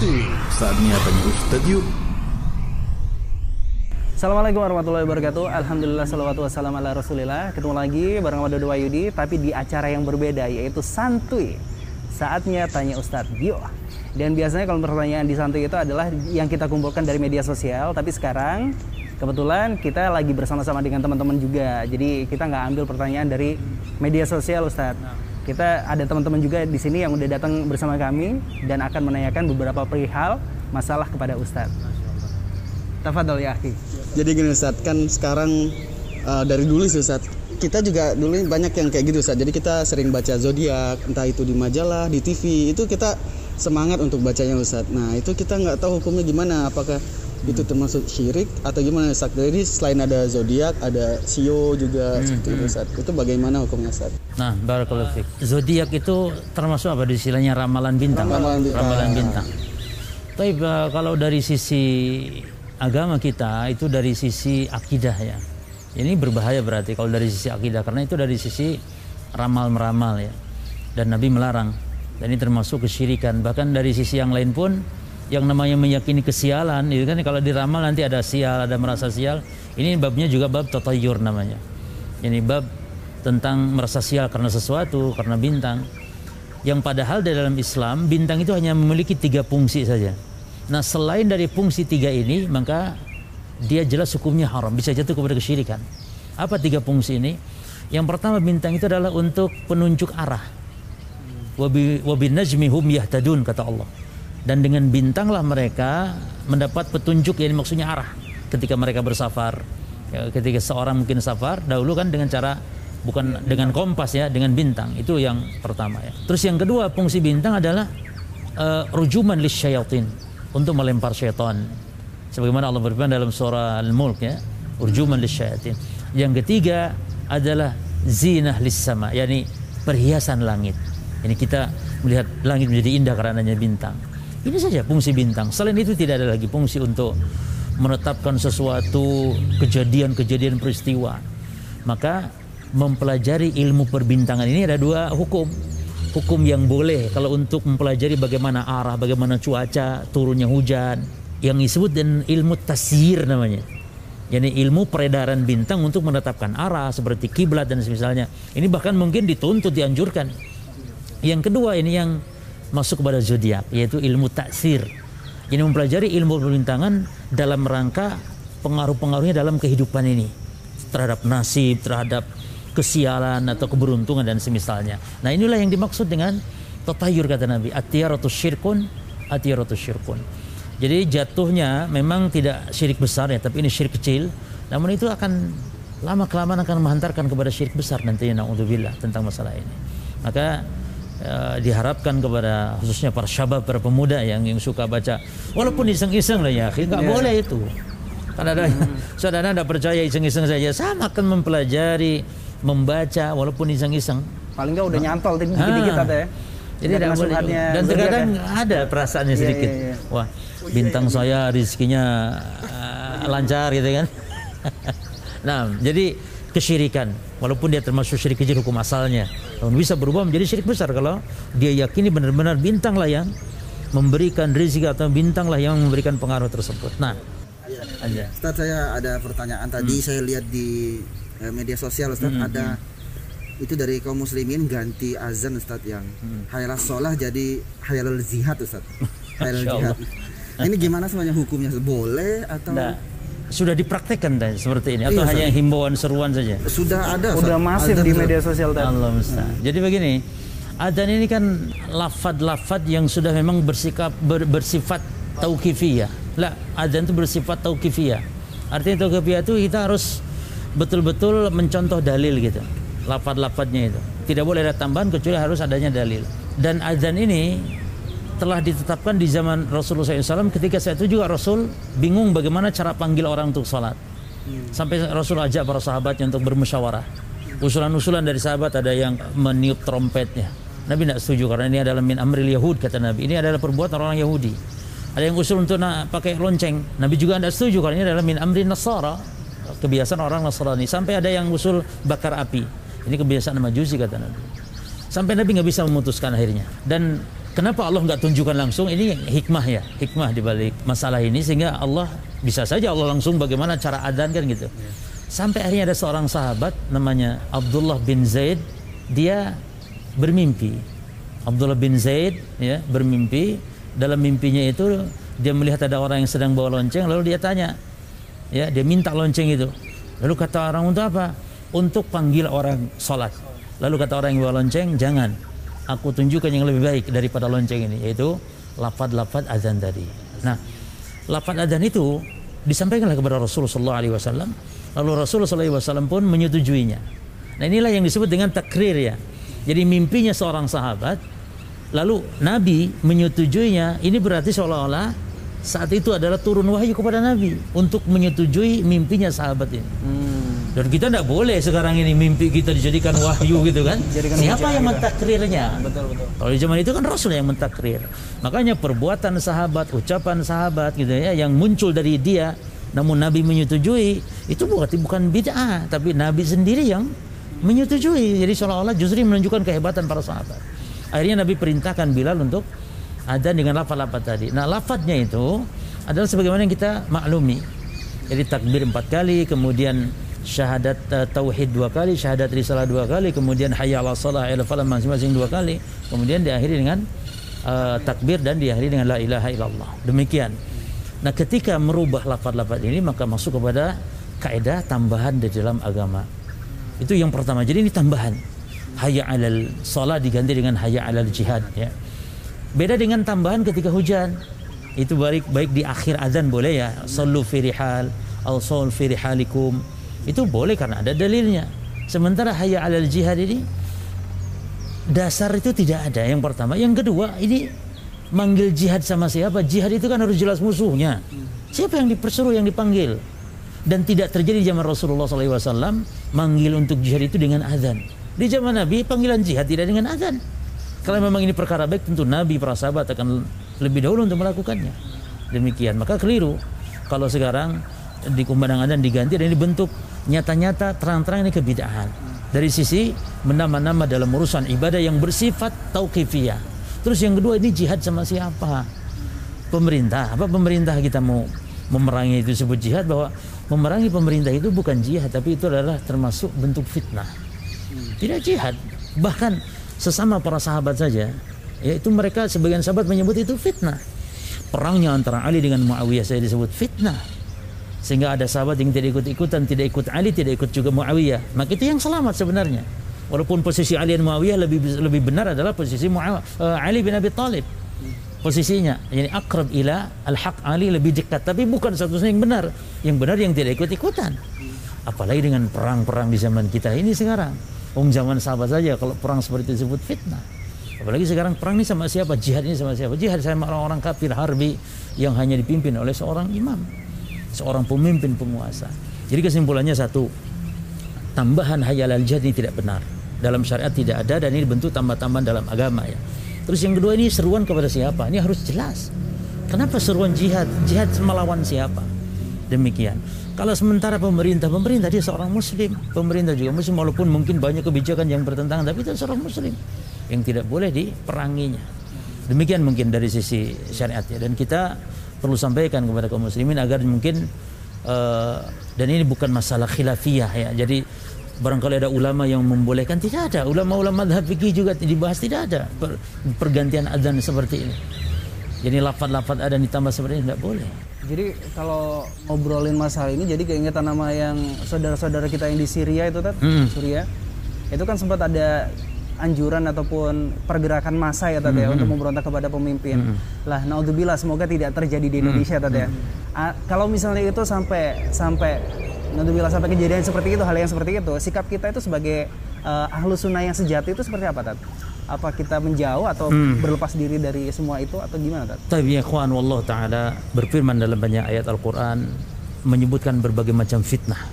santuy. Saatnya tanya Ustadz yuk. Assalamualaikum warahmatullahi wabarakatuh. Alhamdulillah, salawatu wassalamu ala rasulillah. Ketemu lagi bareng sama Dodo Wahyudi, tapi di acara yang berbeda, yaitu santuy. Saatnya tanya Ustadz yuk. Dan biasanya kalau pertanyaan di santuy itu adalah yang kita kumpulkan dari media sosial, tapi sekarang kebetulan kita lagi bersama-sama dengan teman-teman juga. Jadi kita nggak ambil pertanyaan dari media sosial, Ustadz. Kita ada teman-teman juga di sini yang udah datang bersama kami dan akan menanyakan beberapa perihal masalah kepada Ustadz. Tafadhol ya akhi. Jadi gini Ustadz, kan sekarang dari dulu sih Ustadz, kita juga dulu banyak yang kayak gitu Ustadz. Jadi kita sering baca zodiak, entah itu di majalah, di TV, itu kita semangat untuk bacanya Ustadz. Nah itu kita nggak tahu hukumnya gimana, apakah itu termasuk syirik atau gimana Ustadz. Jadi selain ada zodiak, ada sio juga seperti itu Ustadz. Itu bagaimana hukumnya Ustadz? Nah, barakallahu fiik. Zodiak itu termasuk apa di istilahnya ramalan bintang. Ramalan bintang. Tapi kalau dari sisi agama kita itu dari sisi akidah ya. Ini berbahaya berarti kalau dari sisi akidah, karena itu dari sisi ramal-meramal ya. Dan Nabi melarang. Dan ini termasuk kesyirikan. Bahkan dari sisi yang lain pun yang namanya meyakini kesialan, itu kan kalau diramal nanti ada sial, ada merasa sial. Ini babnya juga bab tatayur namanya. Ini bab tentang merasa sial karena sesuatu, karena bintang. Yang padahal di dalam Islam bintang itu hanya memiliki 3 fungsi saja. Nah selain dari fungsi 3 ini, maka dia jelas hukumnya haram, bisa jatuh kepada kesyirikan. Apa 3 fungsi ini? Yang pertama, bintang itu adalah untuk penunjuk arah. Wabin najmi hum yahtadun, kata Allah. Dan dengan bintanglah mereka mendapat petunjuk, yang maksudnya arah ketika mereka bersafar. Ya, ketika seorang mungkin safar, dahulu kan dengan cara bukan dengan kompas ya, dengan bintang. Itu yang pertama ya. Terus yang kedua, fungsi bintang adalah rujuman lisyayatin, untuk melempar syaitan. Sebagaimana Allah berfirman dalam surah Al-Mulk ya, urjuman lisyayatin. Yang ketiga adalah zinah lis-sama, yakni perhiasan langit. Ini kita melihat langit menjadi indah karenanya bintang. Ini saja fungsi bintang. Selain itu tidak ada lagi fungsi untuk menetapkan sesuatu kejadian-kejadian peristiwa. Maka mempelajari ilmu perbintangan ini ada 2 hukum. Hukum yang boleh kalau untuk mempelajari bagaimana arah, bagaimana cuaca, turunnya hujan, yang disebut dan ilmu tasyir namanya. Yani ilmu peredaran bintang untuk menetapkan arah seperti kiblat dan semisalnya. Ini bahkan mungkin dituntut, dianjurkan. Yang kedua ini yang masuk kepada zodiak, yaitu ilmu taksir. Ini mempelajari ilmu perbintangan dalam rangka pengaruh-pengaruhnya dalam kehidupan ini, terhadap nasib, terhadap kesialan atau keberuntungan dan semisalnya. Nah inilah yang dimaksud dengan tatayur, kata Nabi. At-tiyaratu syirkun, at-tiyaratu syirkun. Jadi jatuhnya memang tidak syirik besar ya, tapi ini syirik kecil. Namun itu akan lama-kelamaan akan menghantarkan kepada syirik besar nantinya, na'udzubillah, tentang masalah ini. Maka diharapkan kepada khususnya para syabab, para pemuda yang suka baca, walaupun iseng-iseng lah ya, nggak boleh itu. Karena ada saudara tidak percaya, iseng-iseng saja, sama akan mempelajari, membaca walaupun iseng-iseng. Paling nggak udah nyantol dikit-dikit ada ya. Jadi tidak boleh. Dan terkadang ada perasaannya sedikit. Iya. Wah, bintang saya rezekinya lancar gitu kan. Nah, jadi kesyirikan, walaupun dia termasuk syirik kecil hukum asalnya, namun bisa berubah menjadi syirik besar kalau dia yakini benar-benar bintanglah yang memberikan rezeki atau bintanglah yang memberikan pengaruh tersebut. Nah, Ustadz, saya ada pertanyaan tadi saya lihat di media sosial Ustadz, ada itu dari kaum muslimin ganti azan Ustadz, yang hayal sholah jadi hayal zihad Ustadz. Hayal jihad. Ini gimana semuanya hukumnya, boleh atau sudah dipraktekkan tadi seperti ini, atau hanya himbauan seruan saja? Sudah ada, udah masif di media sosial tadi. Allah musta'an. Jadi begini, adzan ini kan lafad-lafad yang sudah memang bersifat tauqifiyah. Lah, adzan itu bersifat tauqifiyah. Artinya tauqifiyah itu kita harus betul-betul mencontoh dalil gitu, lafad-lafadnya itu. Tidak boleh ada tambahan kecuali harus adanya dalil. Dan adzan ini telah ditetapkan di zaman Rasulullah SAW. Ketika saat itu juga Rasul bingung bagaimana cara panggil orang untuk sholat. Sampai Rasul ajak para sahabatnya untuk bermusyawarah. Usulan-usulan dari sahabat ada yang meniup trompetnya. Nabi tidak setuju karena ini adalah min amril Yahud, kata Nabi. Ini adalah perbuatan orang Yahudi. Ada yang usul untuk pakai lonceng. Nabi juga tidak setuju karena ini adalah min amri Nasara, kebiasaan orang Nasrani. Sampai ada yang usul bakar api. Ini kebiasaan Majusi, kata Nabi. Sampai Nabi nggak bisa memutuskan akhirnya. Dan Kenapa Allah nggak tunjukkan langsung? Ini hikmah ya, hikmah dibalik masalah ini, sehingga Allah bisa saja Allah langsung bagaimana cara adzan kan gitu. Sampai akhirnya ada seorang sahabat namanya Abdullah bin Zaid, dia bermimpi. Abdullah bin Zaid ya bermimpi. Dalam mimpinya itu dia melihat ada orang yang sedang bawa lonceng, lalu dia tanya, ya dia minta lonceng itu. Lalu kata orang, untuk apa? Untuk panggil orang sholat. Lalu kata orang yang bawa lonceng, jangan, aku tunjukkan yang lebih baik daripada lonceng ini, yaitu lafaz-lafaz azan tadi. Nah, lafaz azan itu disampaikanlah kepada Rasulullah SAW. Lalu Rasulullah SAW pun menyetujuinya. Nah, inilah yang disebut dengan takrir ya. Jadi mimpinya seorang sahabat, lalu Nabi menyetujuinya. Ini berarti seolah-olah saat itu adalah turun wahyu kepada Nabi untuk menyetujui mimpinya sahabat ini. Dan kita tidak boleh sekarang ini mimpi kita dijadikan wahyu gitu kan. Siapa yang mentakrirnya? Betul. Kalau di zaman itu kan Rasul yang mentakrir. Makanya perbuatan sahabat, ucapan sahabat gitu ya, yang muncul dari dia, namun Nabi menyetujui, itu bukan bid'ah, tapi Nabi sendiri yang menyetujui. Jadi seolah-olah justru menunjukkan kehebatan para sahabat. Akhirnya Nabi perintahkan Bilal untuk adzan dengan lafaz-lafaz tadi. Nah, lafaznya itu adalah sebagaimana yang kita maklumi. Jadi takbir 4 kali, kemudian syahadat tauhid 2 kali, syahadat risalah 2 kali, kemudian hayya 'alas shalah, hayya 'alal falah masing-masing 2 kali, kemudian diakhiri dengan takbir dan diakhiri dengan la ilaha illallah. Demikian. Nah, ketika merubah lafaz-lafaz ini maka masuk kepada kaidah tambahan di dalam agama. Itu yang pertama. Jadi ini tambahan. Hayya 'alal shalah diganti dengan hayya 'alal jihad ya. Beda dengan tambahan ketika hujan. Itu baik di akhir azan boleh ya. Sallu fi rihal aw sawl fi rihalikum. Itu boleh karena ada dalilnya. Sementara hayya 'alal jihad ini dasar itu tidak ada. Yang pertama, yang kedua, ini manggil jihad sama siapa? Jihad itu kan harus jelas musuhnya. Siapa yang dipersuruh, yang dipanggil? Dan tidak terjadi zaman Rasulullah SAW manggil untuk jihad itu dengan azan. Di zaman Nabi panggilan jihad tidak dengan azan. Kalau memang ini perkara baik, tentu Nabi, para sahabat akan lebih dahulu untuk melakukannya. Demikian. Maka keliru kalau sekarang di kumandang azan diganti dan dibentuk nyata-nyata terang-terang ini kebid'ahan. Dari sisi menama-nama dalam urusan ibadah yang bersifat tauqifiyah. Terus yang kedua, ini jihad sama siapa? Pemerintah. Apa pemerintah kita mau memerangi itu disebut jihad? Bahwa memerangi pemerintah itu bukan jihad, tapi itu adalah termasuk bentuk fitnah. Tidak jihad. Bahkan sesama para sahabat saja, yaitu mereka sebagian sahabat menyebut itu fitnah. Perangnya antara Ali dengan Muawiyah saya disebut fitnah. Sehingga ada sahabat yang tidak ikut-ikutan, tidak ikut Ali, tidak ikut juga Muawiyah. Maka itu yang selamat sebenarnya. Walaupun posisi Ali dan Muawiyah lebih benar adalah posisi Ali bin Abi Thalib. Posisinya, yani akrab ila al-haq, Ali lebih dekat, tapi bukan satu-satunya yang benar. Yang benar yang tidak ikut-ikutan. Apalagi dengan perang-perang di zaman kita ini sekarang. Zaman sahabat saja kalau perang seperti itu disebut fitnah. Apalagi sekarang perang ini sama siapa? Jihad ini sama siapa? Jihad sama orang-orang kafir harbi yang hanya dipimpin oleh seorang imam, seorang pemimpin penguasa. Jadi kesimpulannya satu, tambahan hayya 'alal jihad ini tidak benar. Dalam syariat tidak ada dan ini bentuk tambah-tambahan dalam agama ya. Terus yang kedua, ini seruan kepada siapa? Ini harus jelas. Kenapa seruan jihad? Jihad melawan siapa? Demikian. Kalau sementara pemerintah dia seorang muslim, pemerintah juga muslim, walaupun mungkin banyak kebijakan yang bertentangan, tapi itu seorang muslim yang tidak boleh diperanginya. Demikian mungkin dari sisi syariatnya, dan kita perlu sampaikan kepada kaum muslimin agar mungkin dan ini bukan masalah khilafiyah ya. Jadi barangkali ada ulama yang membolehkan, tidak ada. Ulama-ulama mazhab fikih juga dibahas, tidak ada pergantian adzan seperti ini. Jadi lafaz-lafaz adzan ditambah seperti ini tidak boleh. Jadi kalau ngobrolin masalah ini, jadi keingetan nama yang saudara-saudara kita yang di Syria itu Syria, itu kan sempat ada anjuran ataupun pergerakan massa ya ya untuk memberontak kepada pemimpin. Lah, naudzubillah, semoga tidak terjadi di Indonesia ya. Kalau misalnya itu sampai naudzubillah sampai kejadian seperti itu, hal yang seperti itu, sikap kita itu sebagai ahlus sunnah yang sejati itu seperti apa, Tat? Apa kita menjauh atau berlepas diri dari semua itu atau gimana, Tat? Tapi ya ikhwan, wallahu taala berfirman dalam banyak ayat Al-Qur'an menyebutkan berbagai macam fitnah.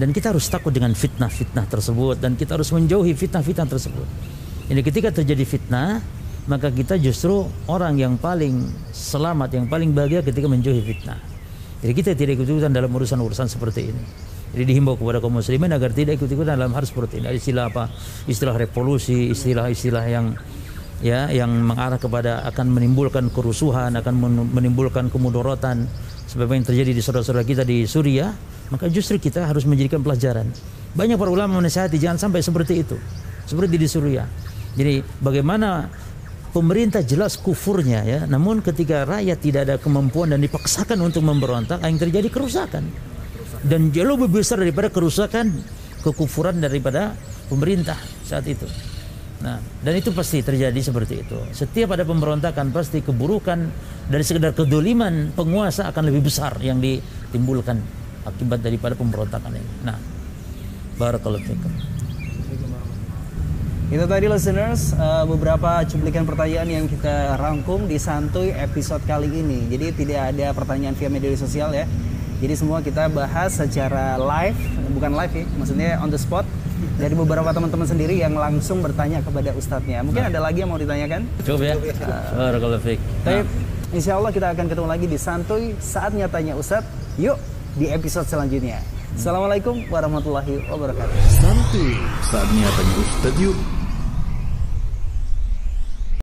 Dan kita harus takut dengan fitnah-fitnah tersebut, dan kita harus menjauhi fitnah-fitnah tersebut. Ini ketika terjadi fitnah, maka kita justru orang yang paling selamat, yang paling bahagia ketika menjauhi fitnah. Jadi kita tidak ikut-ikutan dalam urusan-urusan seperti ini. Jadi dihimbau kepada kaum muslimin agar tidak ikut-ikutan dalam hal seperti ini. Istilah apa? Istilah revolusi, istilah-istilah yang ya yang mengarah kepada akan menimbulkan kerusuhan, akan menimbulkan kemudorotan seperti yang terjadi di saudara-saudara kita di Suriah, maka justru kita harus menjadikan pelajaran. Banyak para ulama menasihati jangan sampai seperti itu, seperti di Suriah. Jadi bagaimana pemerintah jelas kufurnya ya, namun ketika rakyat tidak ada kemampuan dan dipaksakan untuk memberontak, yang terjadi kerusakan dan jauh lebih besar daripada kerusakan kekufuran daripada pemerintah saat itu. Nah, dan itu pasti terjadi seperti itu. Setiap ada pemberontakan pasti keburukan dari sekedar kedoliman penguasa akan lebih besar yang ditimbulkan akibat daripada pemberontakan ini. Nah, barakallahu fikum. Itu tadi listeners beberapa cuplikan pertanyaan yang kita rangkum di Santuy episode kali ini. Jadi tidak ada pertanyaan via media sosial ya. Jadi semua kita bahas secara live, bukan live ya, maksudnya on the spot. Dari beberapa teman-teman sendiri yang langsung bertanya kepada ustadznya. Mungkin ada lagi yang mau ditanyakan? Cukup ya. Barakallahu fiik. Tapi insya Allah kita akan ketemu lagi di Santuy Saatnya Tanya Ustadz. Yuk di episode selanjutnya. Assalamualaikum warahmatullahi wabarakatuh. Santuy Saatnya Tanya Ustadz yuk.